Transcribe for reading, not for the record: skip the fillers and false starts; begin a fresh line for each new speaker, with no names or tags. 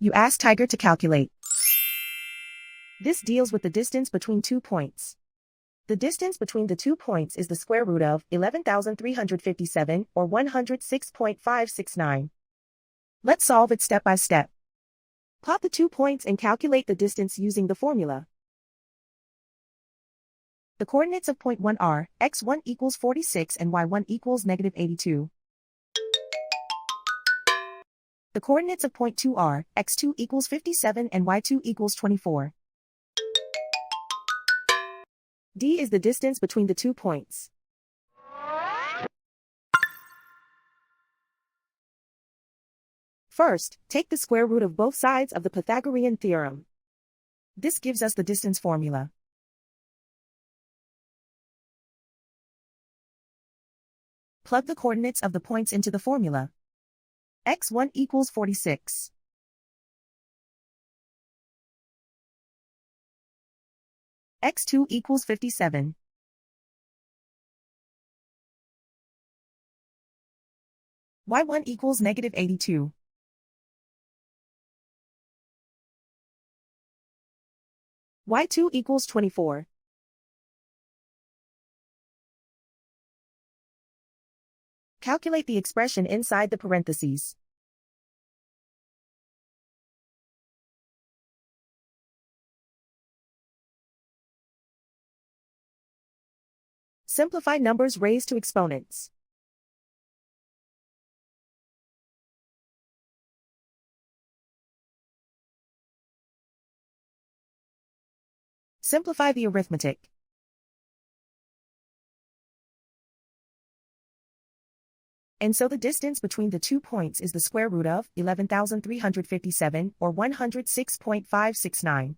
You ask Tiger to calculate. This deals with the distance between 2 points. The distance between the 2 points is the square root of 11,357 or 106.569. Let's solve it step by step. Plot the 2 points and calculate the distance using the formula. The coordinates of point 1 are x1 equals 46 and y1 equals negative 82. The coordinates of point 2 are x2 equals 57 and y2 equals 24. D is the distance between the 2 points. First, take the square root of both sides of the Pythagorean theorem. This gives us the distance formula. Plug the coordinates of the points into the formula. x1 equals 46. x2 equals 57. y1 equals negative 82. y2 equals 24. Calculate the expression inside the parentheses. Simplify numbers raised to exponents. Simplify the arithmetic. And so the distance between the 2 points is the square root of 11,357 or 106.569.